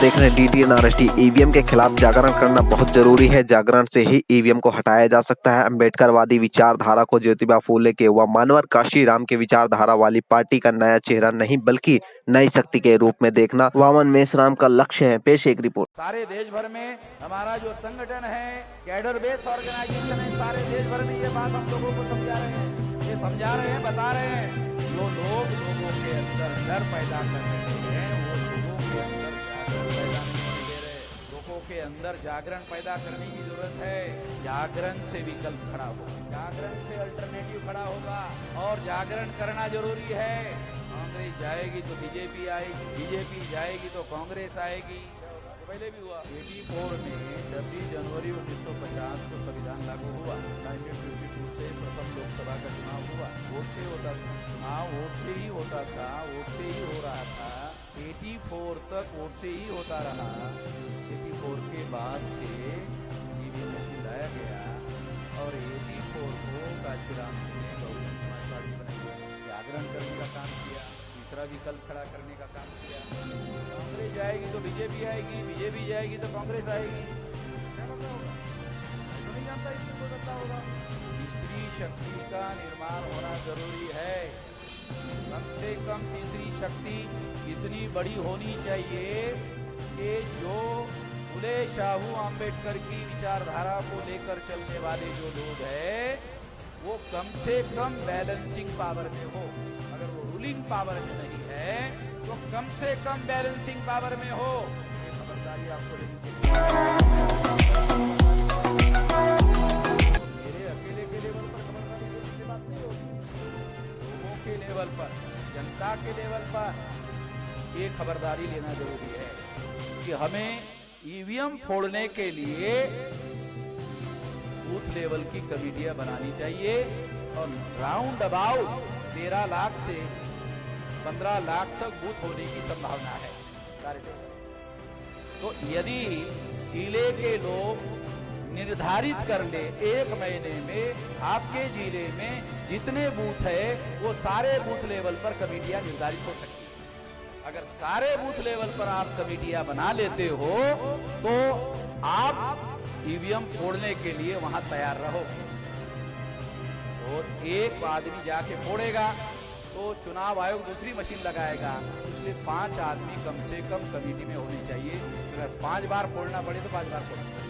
देख रहे हैं DDN RST। ईवीएम के खिलाफ जागरण करना बहुत जरूरी है। जागरण से ही ईवीएम को हटाया जा सकता है। अम्बेडकरवादी विचारधारा को ज्योतिबा फूले के व मानवर काशीराम के विचारधारा वाली पार्टी का नया चेहरा नहीं बल्कि नई शक्ति के रूप में देखना वामन मेश्राम का लक्ष्य है। पेश एक रिपोर्ट। सारे देश भर में हमारा जो संगठन है, कैडर बेस्ड ऑर्गेनाइजेशन है, सारे देश भर में ये बात हम लोगों को समझा रहे हैं, बता रहे हैं। जो लोग लोगों के अंदर डर पैदा कर रहे हैं, वो लोगों के अंदर जागरण पैदा नहीं दे रहे। लोगों के अंदर जागरण पैदा करने की जरूरत है। जागरण से विकल्प खड़ा हो, जागरण से अल्टरनेटिव खड़ा होगा और जागरण करना जरूरी है। कांग्रेस जाएगी तो बीजेपी आएगी, बीजेपी जाएगी तो कांग्रेस आएगी। पहले भी हुआ 84 में 26 जनवरी 1950 को संविधान लागू हुआ। 1952 से प्रथम लोकसभा का चुनाव हुआ। वोट से होता था, हाँ वोट से ही होता था, वोट से ही हो रहा था। 84 तक वोट से ही होता रहा। 84 के बाद से ईवीएम मशीन लाया गया और 84 को काशीराम ने बहुजन समाज पार्टी बनाई, जागरण करने का काम किया, तीसरा विकल्प खड़ा करने का काम किया। कांग्रेस जाएगी तो बीजेपी आएगी, बीजेपी जाएगी तो कांग्रेस आएगी। क्या बदला होगा? तो नहीं जानता इसमें कोई बदला होगा। तीसरी शक्ति का निर्माण होना जरूरी है। कम से कम तीसरी शक्ति इतनी बड़ी होनी चाहिए कि जो फुले शाहू आम्बेडकर की विचारधारा को लेकर चलने वाले जो लोग हैं वो कम से कम बैलेंसिंग पावर में हो। अगर वो रूलिंग पावर में नहीं है तो कम से कम बैलेंसिंग पावर में हो। ये खबरदारी आपको लेनी चाहिए। मेरे अकेले के लेवल पर खबरदारी लेने की बात नहीं होती। लोगों के लेवल पर, जनता के लेवल पर ये खबरदारी लेना जरूरी है कि हमें ईवीएम फोड़ने के लिए बूथ लेवल की कमेटियां बनानी चाहिए और राउंड अबाउट 13 लाख से 15 लाख तक बूथ होने की संभावना है सारे देश। तो यदि जिले के लोग निर्धारित कर ले 1 महीने में आपके जिले में जितने बूथ है वो सारे बूथ लेवल पर कमेटियां निर्धारित हो सकती है। अगर सारे बूथ लेवल पर आप कमेटियां बना लेते हो तो आप ईवीएम फोड़ने के लिए वहां तैयार रहो। और एक आदमी जाके फोड़ेगा तो चुनाव आयोग दूसरी मशीन लगाएगा। इसलिए 5 आदमी कम से कम कमेटी में होने चाहिए। अगर 5 बार फोड़ना पड़े तो 5 बार फोड़ना पड़े।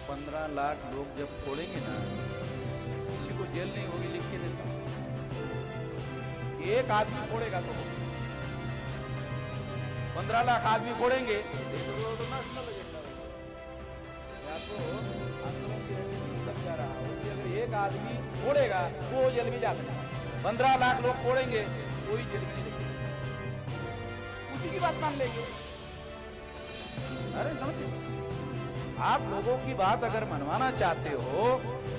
15 लाख लोग जब फोड़ेंगे ना, किसी को जेल नहीं होगी, लिख के देता हूं। एक आदमी फोड़ेगा तो 15 लाख आदमी फोड़ेंगे तो नाचना लगेगा। आपको आंदोलन की रणनीति समझा रहा हूं कि अगर एक आदमी फोड़ेगा वो जेल में जा सकता है। 15 लाख लोग फोड़ेंगे कोई जेल में नहीं जाएगा, उसी की बात मान लेंगे। अरे समझिए, आप लोगों की बात अगर मनवाना चाहते हो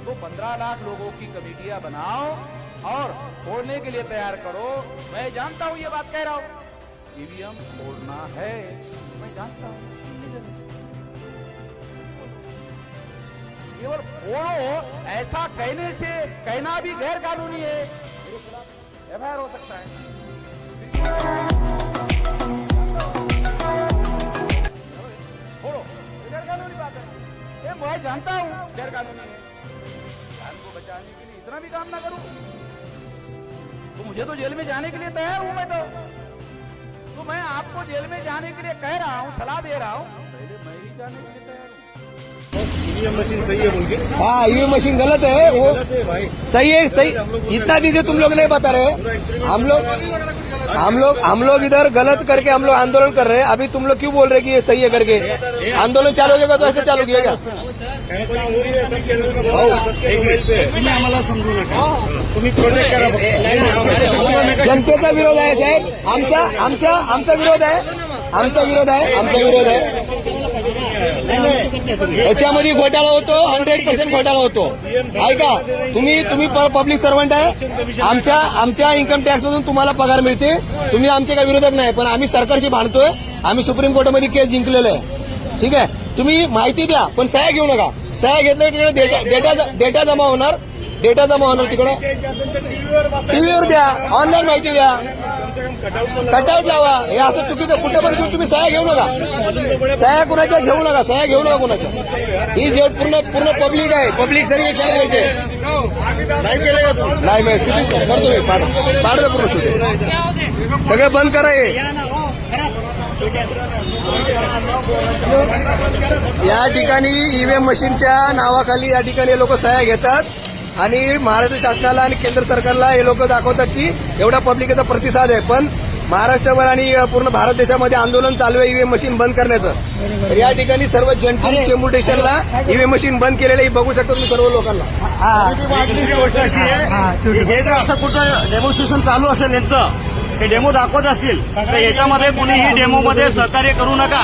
तो 15 लाख लोगों की कमेटियां बनाओ और फोड़ने के लिए तैयार करो। मैं जानता हूं ये बात कह रहा हूं, ईवीएम फोड़ना है, मैं जानता हूं। केवल फोड़ो ऐसा कहने से कहना भी गैर कानूनी है, मेरे खिलाफ एफआईआर हो सकता है। फोड़ो गैर कानूनी बात है, ये मैं जानता हूं गैर कानूनी है। जान को बचाने के लिए इतना भी काम ना करूं तो मुझे तो जेल में जाने के लिए तैयार हूं। मैं तो मैं आपको जेल में जाने के लिए कह रहा हूं, सलाह दे रहा हूं, पहले मैं ही जाने के लिए तैयार हूं। ईवीएम मशीन सही है बोल के? हाँ, ईवीएम मशीन गलत है, वो भाई सही है। सही इतना भी जो तुम लोग नहीं बता रहे, हम लोग इधर गलत करके हम लोग आंदोलन कर रहे हैं। अभी तुम लोग क्यों बोल रहे कि ये सही है करके? आंदोलन चालू हो जाएगा तो ऐसे चालू किएगा। जनतेचा विरोध आहे साहेब, आमचा विरोध आहे। याच्यामध्ये घोटाळा होतो, 100% घोटाळा होतो। ऐका, तुम्ही पब्लिक सर्वंट आहे, आमच्या इन्कम टॅक्स मधून तुम्हाला पगार मिळते, तुम्ही आमचे काही विरोधक नाही, पण आम्ही सरकारशी भांडतोय, आम्ही सुप्रीम कोर्टामध्ये केस जिंकलेलं आहे। ठीक आहे, तुम्ही माहिती द्या पण सह्या घेऊ नका। सह्या घेतल्या तिकडे डेटा जमा होणार, तिकडे टीव्हीवर द्या, ऑनलाईन माहिती द्या। कटआउट लावा. हे असं चुकीचं कुठे पण घेऊन तुम्ही सह्या घेऊ नका. सह्या कुणाच्या घेऊ नका. सह्या घेऊ नका कुणाच्या. ही जे पूर्ण पब्लिक आहे. पब्लिक सगळी याच्यावर बोलते. नाही मी शूटिंग करतो मी. पाडतो पूर्ण शूटिंग. सगळं बंद करा हे. या ठिकाणी ईव्हीएम मशीनच्या नावाखाली या ठिकाणी लोक सह्या घेतात आणि महाराष्ट्र शासनाला आणि केंद्र सरकारला हे लोक दाखवतात की एवढा पब्लिकेचा प्रतिसाद आहे. पण महाराष्ट्रभर आणि पूर्ण भारत देशामध्ये आंदोलन चालू आहे ईव्हीएम मशीन बंद करण्याचं. तर या ठिकाणी सर्व जनतेने चेंबूर स्टेशनला ईव्हीएम मशीन बंद केलेलं हे बघू शकतो तुम्ही सर्व लोकांना. गोष्ट अशी आहे हे जर असं कुठं डेमॉन्स्ट्रेशन चालू असेल यांचं, हे डेमो दाखवत असतील तर याच्यामध्ये कुणीही डेमोमध्ये सहकार्य करू नका.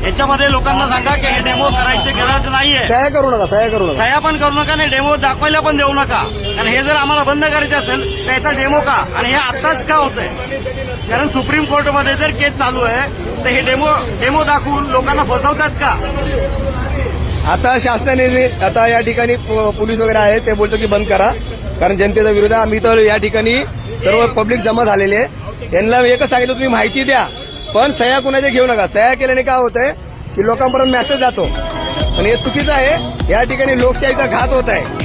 याच्यामध्ये लोकांना सांगा की हे डेमो करायची गरज नाहीये. सह्या करू नका. सह्या करू नका. सह्या पण करू नका आणि डेमो दाखवायला पण देऊ नका. कारण हे जर आम्हाला बंद करायचं असेल तर याचा डेमो का आणि हे आत्ताच का होतंय. कारण सुप्रीम कोर्टमध्ये जर केस चालू आहे तर हे डेमो दाखवून लोकांना फसवतात का. आता शासनाने आता या ठिकाणी पोलीस वगैरे आहे ते बोलतो की बंद करा कारण जनतेचा विरोध आहे. आम्ही तर या ठिकाणी सर्व पब्लिक जमा झालेले आहे. यांना एकच सांगितलं तुम्ही माहिती द्या पण सह्या कुणाच्या घेऊ नका. सह्या केल्याने काय होतंय की लोकांपर्यंत मेसेज जातो आणि हे चुकीचं आहे. या ठिकाणी लोकशाहीचा घात होत आहे.